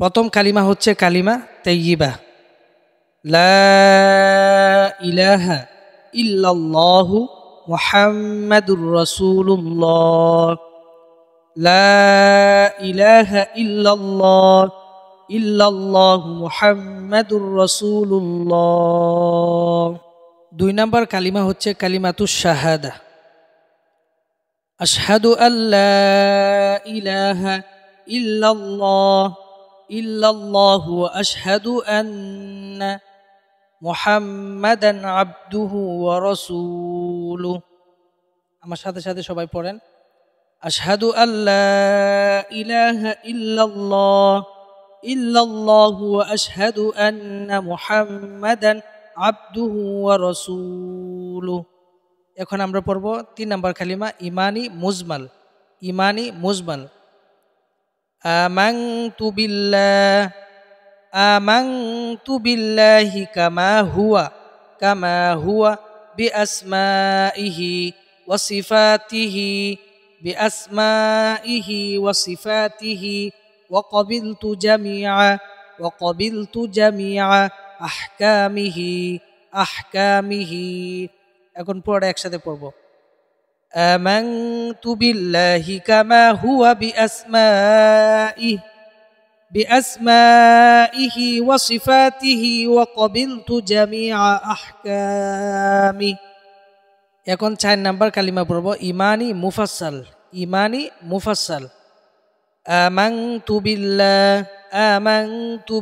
প্রথম কালিমা হচ্ছে কালিমা তাইয়্যিবা। লা ইলাহা ইল্লাল্লাহু মুহাম্মাদুর রাসূলুল্লাহ। লা ইলাহা ইল্লাল্লাহু মুহাম্মাদুর রাসূলুল্লাহ। দুই নম্বর কালিমা হচ্ছে কালিমাতুশ শাহাদা। আশহাদু আল্লা ইলাহা ইল্লাল্লাহু ওয়া আশহাদু আন্না মুহাম্মাদান আবদুহু ওয়া রাসূলুহু। আমার সাথে সাথে সবাই পড়েন, আশহাদু আল্লা ইলাহা ইল্লাল্লাহু ওয়া আশহাদু আন্না মুহাম্মাদান আবদুহু ওয়া রাসূলুহু। এখন আমরা পড়ব 3 নম্বর কালিমা ইমানি মুজমাল। ইমানি মুজমাল। আমানতু বিল্লাহি কামা হুয়া বিআসমাইহি ওয়া সিফাতিহি ওয়া ক্বাবিলতু জামিআ আহকামিহি। এখন পড়া একসাথে পড়ব, আমানতু বিল্লাহি কামা হুয়া বিআসমাইহি ওয়া সিফাতিহি ওয়া ক্বাবিলতু জামিআ আহকামি। এখন 4 নাম্বার কালিমা পড়ব ইমানি মুফাসসাল। ইমানি মুফাসসাল। আমানতু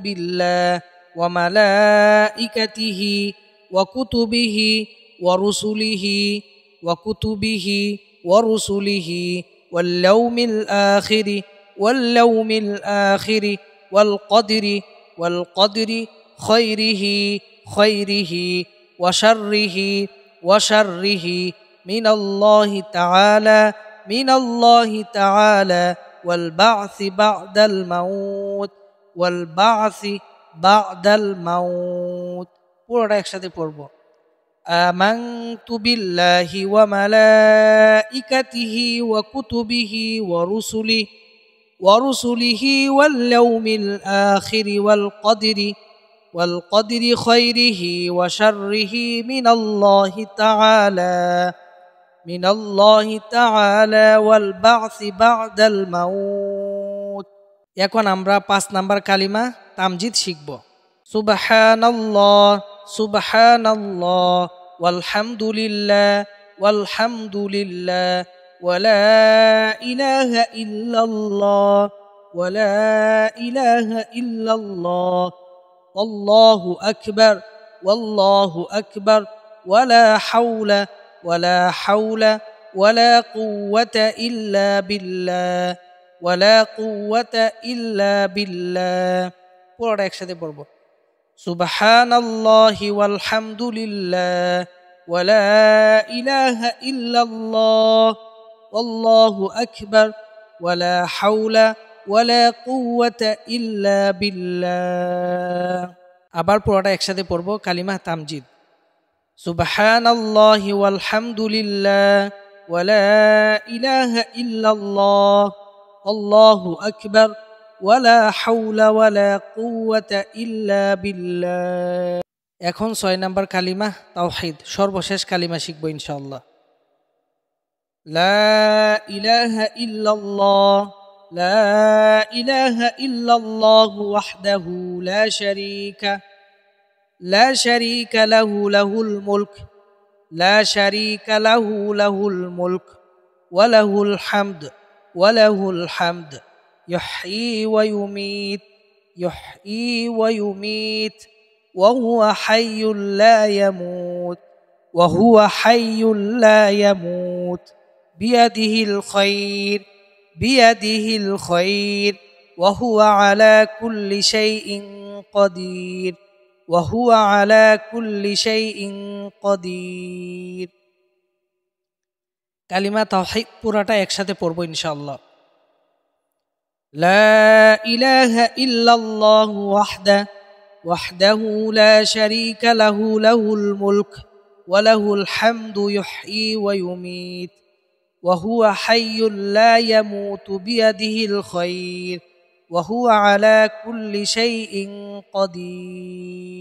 বিল্লাহ ওয়া মালাইকাতিহি ওয়া কুতুবিহি ওয়া রুসুলিহি ওয়াল ইয়াউমিল আখিরি ওয়াল কদরি খায়রিহি ওয়া শাররিহি মিনাল্লাহি তাআলা ওয়াল বা'সি বা'দাল মাউত। পুরোটা একসাথে পড়ব, আমানতু বিল্লাহি ওয়া মালাইকাতিহি ওয়া কুতুবিহি ওয়া রুসুলিহি ওয়াল ইয়াউমিল আখিরি ওয়াল কদরি খায়রিহি ওয়া শাররিহি মিনাল্লাহি তাআলা ওয়াল বা'সি বা'দাল মাউত। এখন আমরা 5 নাম্বার কালিমা তামজিদ শিখব। সুবহানাল্লাহ ওয়ালহামদুলিল্লাহ ওয়ালা ইলাহা ইল্লাল্লাহ আল্লাহু আকবার ওয়ালা হাওলা ওয়ালা কুওয়াতা ইল্লা বিল্লাহ। পুরোটা একসাথে পড়ব, সুবহানাল্লাহি ওয়ালহামদুলিল্লাহ ওয়ালা ইলাহা ইল্লাল্লাহ আল্লাহু আকবার ওয়ালা হাওলা ওয়ালা কুওয়াতা ইল্লা বিল্লাহ। আবার পুরোটা একসাথে পড়ব কালিমা তামজিদ, সুবহানাল্লাহি ওয়ালহামদুলিল্লাহ ওয়ালা ইলাহা ইল্লাল্লাহ আল্লাহু আকবার ওয়ালা হাওলা ওয়ালা কুওয়াতা ইল্লা বিল্লাহ। এখন 6 নাম্বার কালিমা তাওহীদ, সর্বশেষ কালিমা শিখব ইনশাআল্লাহ। লা ইলাহা ইল্লাল্লাহ ওয়াহদাহু লা শারীকা লাহু লাহুল মুলক ওয়া লাহুল হামদ يحيي ويميت وهو حي لا يموت بيده الخير وهو على كل شيء قدير কালিমা তাওহীদ পুরাটা একসাথে পড়ব ইনশাআল্লাহ। لا إله إلا الله وحده لا شريك له الملك وله الحمد يحيي ويميت وهو حي لا يموت بيده الخير ওয়া হুয়া আলা কুল্লি শাইইন কাদির।